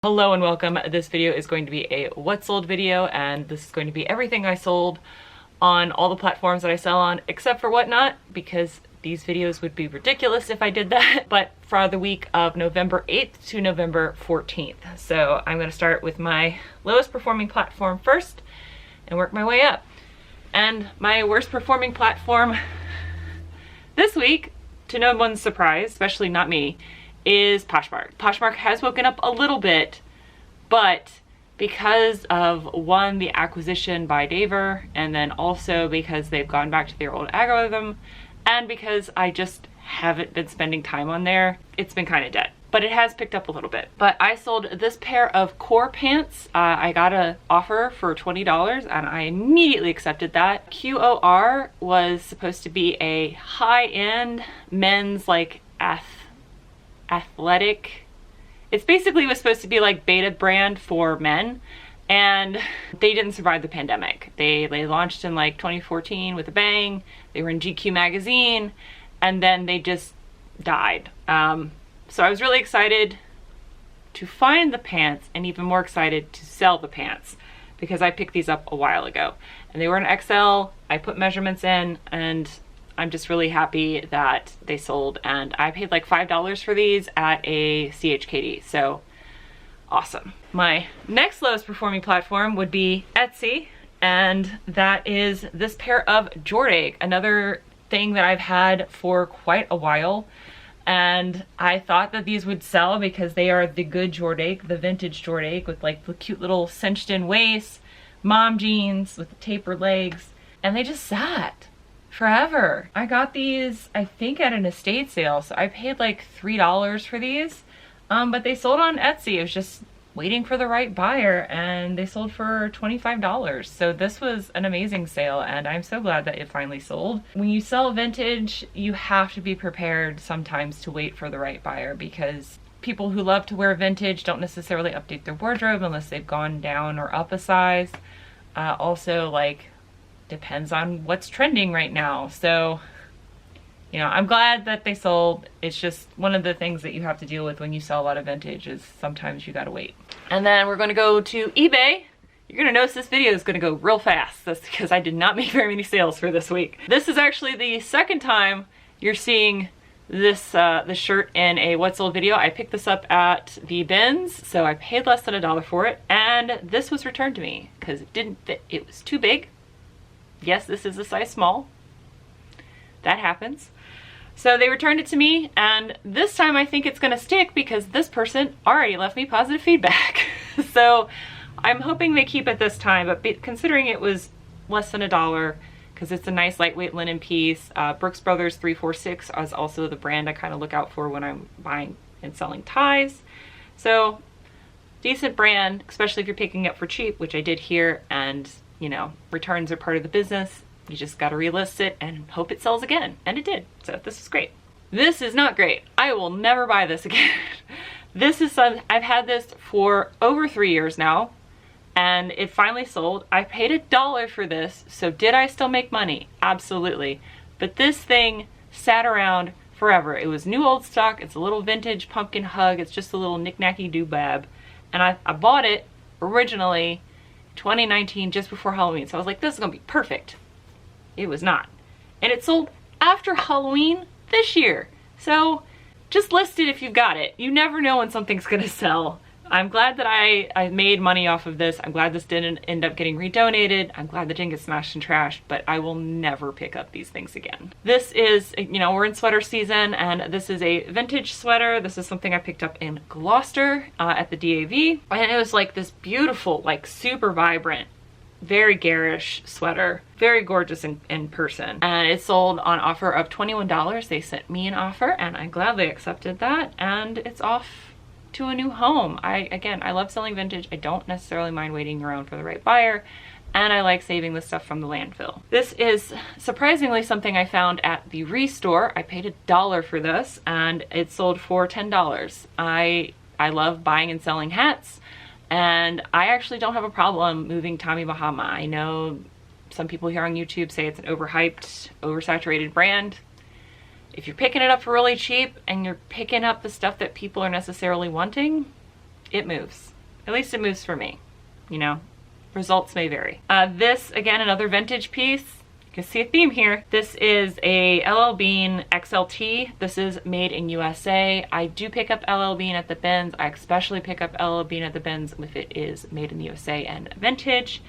Hello and welcome. This video is going to be a what sold video, and this is going to be everything I sold on all the platforms that I sell on except for Whatnot, because these videos would be ridiculous if I did that, but for the week of November 8th to November 14th. So I'm going to start with my lowest performing platform first and work my way up. And my worst performing platform this week, to no one's surprise, especially not me, is Poshmark. Poshmark has woken up a little bit, but because of one, the acquisition by Daver, and then also because they've gone back to their old algorithm, and because I just haven't been spending time on there, it's been kind of dead. But it has picked up a little bit. But I sold this pair of core pants. I got an offer for $20 and I immediately accepted that. QOR was supposed to be a high-end men's like athletic. It's basically was supposed to be like beta brand for men, and they didn't survive the pandemic. They launched in like 2014 with a bang. They were in GQ magazine, and then they just died. So I was really excited to find the pants and even more excited to sell the pants because I picked these up a while ago and they were an XL. I put measurements in and I'm just really happy that they sold, and I paid like $5 for these at a CHKD, so awesome. My next lowest performing platform would be Etsy, and that is this pair of Jordache, another thing that I've had for quite a while, and I thought that these would sell because they are the good Jordache, the vintage Jordache with like the cute little cinched in waist, mom jeans with the tapered legs, and they just sat forever. I got these, I think, at an estate sale, so I paid like $3 for these, but they sold on Etsy. It was just waiting for the right buyer, and they sold for $25. So this was an amazing sale, and I'm so glad that it finally sold. When you sell vintage, you have to be prepared sometimes to wait for the right buyer, because people who love to wear vintage don't necessarily update their wardrobe unless they've gone down or up a size. Also, like, depends on what's trending right now. So, you know, I'm glad that they sold. It's just one of the things that you have to deal with when you sell a lot of vintage is sometimes you gotta wait. And then we're gonna go to eBay. You're gonna notice this video is gonna go real fast. That's because I did not make very many sales for this week. This is actually the second time you're seeing this this shirt in a what sold video. I picked this up at the bins, so I paid less than $1 for it, and this was returned to me because it didn't fit. It was too big. Yes, this is a size small. That happens. So they returned it to me, and this time I think it's gonna stick because this person already left me positive feedback. So I'm hoping they keep it this time, but considering it was less than $1, because it's a nice lightweight linen piece. Brooks Brothers 346 is also the brand I kind of look out for when I'm buying and selling ties. So decent brand, especially if you're picking up for cheap, which I did here, and you know, returns are part of the business. You just gotta relist it and hope it sells again. And it did, so this is great. This is not great. I will never buy this again. This is I've had this for over 3 years now, and it finally sold. I paid $1 for this, so did I still make money? Absolutely. But this thing sat around forever. It was new old stock. It's a little vintage pumpkin hug. It's just a little knick-knacky doobab. And I bought it originally 2019, just before Halloween. So I was like, this is gonna be perfect. It was not. And it sold after Halloween this year. So just list it if you've got it. You never know when something's gonna sell. I'm glad that I made money off of this. I'm glad this didn't end up getting redonated. I'm glad that didn't get smashed and trashed, but I will never pick up these things again. This is, you know, we're in sweater season, and this is a vintage sweater. This is something I picked up in Gloucester at the DAV. And it was like this beautiful, like super vibrant, very garish sweater. Very gorgeous in person. And it sold on offer of $21. They sent me an offer, and I gladly accepted that, and it's off to a new home. Again, I love selling vintage. I don't necessarily mind waiting around for the right buyer, and I like saving the stuff from the landfill. This is surprisingly something I found at the Restore. I paid $1 for this, and it sold for $10. I love buying and selling hats, and I actually don't have a problem moving Tommy Bahama. I know some people here on YouTube say it's an overhyped, oversaturated brand. If you're picking it up for really cheap and you're picking up the stuff that people are necessarily wanting, it moves. At least it moves for me, you know. Results may vary. This, again, another vintage piece. You can see a theme here. This is a LL Bean XLT. This is made in USA. I do pick up LL Bean at the bins. I especially pick up LL Bean at the bins if it is made in the USA and vintage.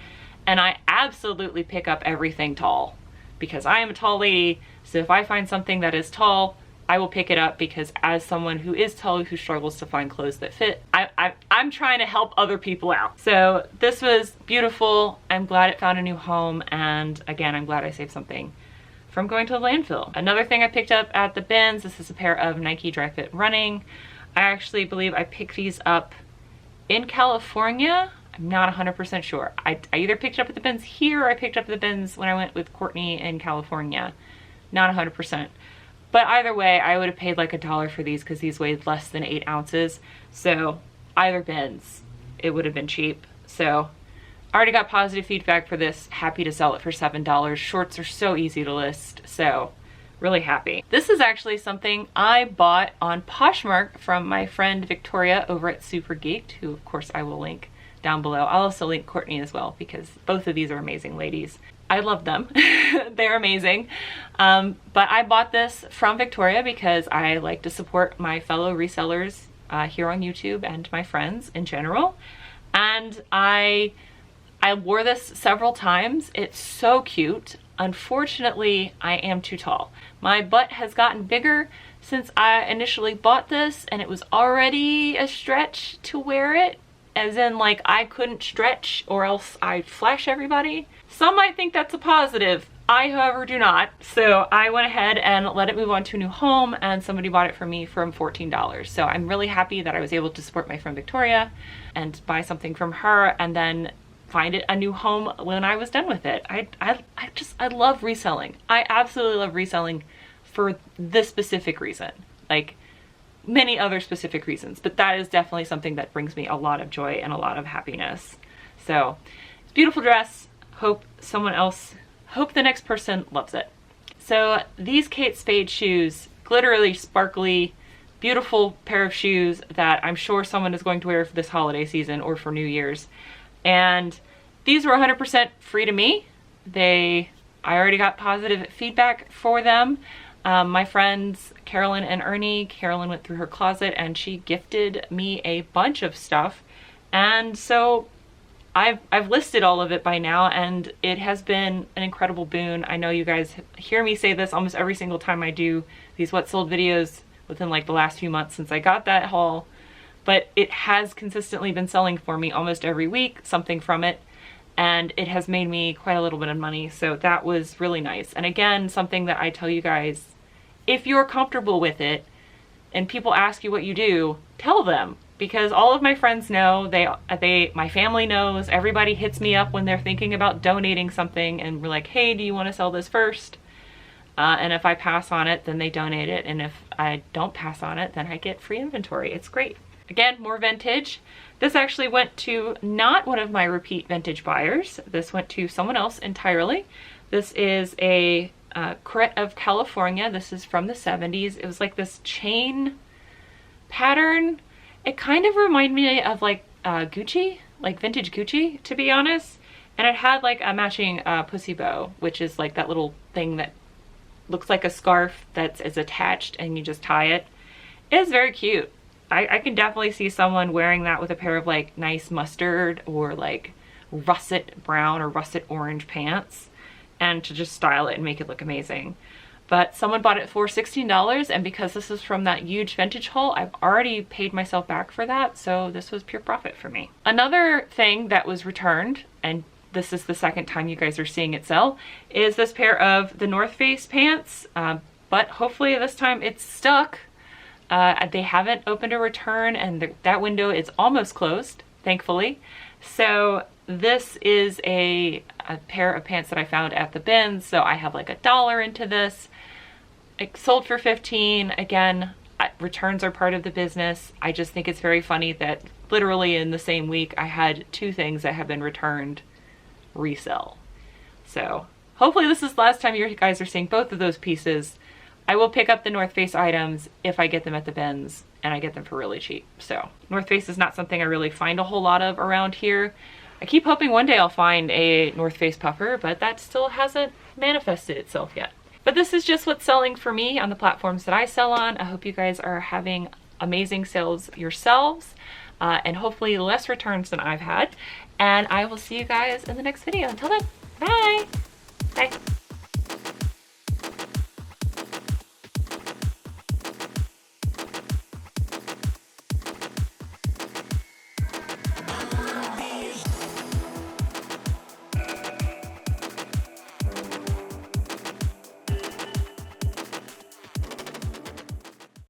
And I absolutely pick up everything tall because I am a tall lady. So if I find something that is tall, I will pick it up, because as someone who is tall, who struggles to find clothes that fit, I'm trying to help other people out. So this was beautiful. I'm glad it found a new home. And again, I'm glad I saved something from going to the landfill. Another thing I picked up at the bins, this is a pair of Nike Dry Fit Running. I actually believe I picked these up in California. I'm not 100% sure. I either picked it up at the bins here or I picked up at the bins when I went with Courtney in California. Not 100%. But either way, I would have paid like $1 for these because these weighed less than 8 ounces. So either bins, it would have been cheap. So I already got positive feedback for this. Happy to sell it for $7. Shorts are so easy to list. So really happy. This is actually something I bought on Poshmark from my friend Victoria over at Super Geeked, who of course I will link down below. I'll also link Courtney as well because both of these are amazing ladies. I love them. They're amazing. But I bought this from Victoria because I like to support my fellow resellers here on YouTube and my friends in general. And I wore this several times. It's so cute. Unfortunately, I am too tall. My butt has gotten bigger since I initially bought this, and it was already a stretch to wear it. As in, like, I couldn't stretch or else I'd flash everybody. Some might think that's a positive. I, however, do not. So I went ahead and let it move on to a new home, and somebody bought it for me for $14. So I'm really happy that I was able to support my friend Victoria and buy something from her and then find it a new home when I was done with it. I love reselling. I absolutely love reselling for this specific reason. Like, many other specific reasons, but that is definitely something that brings me a lot of joy and a lot of happiness. So it's a beautiful dress. Hope the next person loves it. So these Kate Spade shoes, glittery, sparkly, beautiful pair of shoes that I'm sure someone is going to wear for this holiday season or for New Year's. And these were 100% free to me. I already got positive feedback for them. My friends Carolyn and Ernie, Carolyn went through her closet and she gifted me a bunch of stuff, and so I've listed all of it by now, and it has been an incredible boon. I know you guys hear me say this almost every single time I do these what sold videos within like the last few months since I got that haul, but it has consistently been selling for me almost every week, something from it, and it has made me quite a little bit of money. So that was really nice. And again, something that I tell you guys, if you're comfortable with it and people ask you what you do, tell them, because all of my friends know, my family knows, everybody hits me up when they're thinking about donating something and we're like, hey, do you want to sell this first? And if I pass on it, then they donate it. And if I don't pass on it, then I get free inventory. It's great. Again, more vintage. This actually went to not one of my repeat vintage buyers. This went to someone else entirely. This is a Crit of California. This is from the 70s. It was like this chain pattern. It kind of reminded me of like Gucci, like vintage Gucci, to be honest. And it had like a matching pussy bow, which is like that little thing that looks like a scarf that is attached and you just tie it. It is very cute. I can definitely see someone wearing that with a pair of like nice mustard or like russet brown or russet orange pants, and to just style it and make it look amazing. But someone bought it for $16, and because this is from that huge vintage haul, I've already paid myself back for that, so this was pure profit for me. Another thing that was returned, and this is the second time you guys are seeing it sell, is this pair of the North Face pants, but hopefully this time it's stuck. They haven't opened a return, and that window is almost closed, thankfully. So this is a pair of pants that I found at the bins, so I have like $1 into this. It sold for $15. Again, returns are part of the business. I just think it's very funny that literally in the same week I had 2 things that have been returned resell. So hopefully this is the last time you guys are seeing both of those pieces. I will pick up the North Face items if I get them at the bins. and I get them for really cheap. So North Face is not something I really find a whole lot of around here. I keep hoping one day I'll find a North Face puffer, but that still hasn't manifested itself yet. But this is just what's selling for me on the platforms that I sell on. I hope you guys are having amazing sales yourselves, and hopefully less returns than I've had. And I will see you guys in the next video. Until then, bye!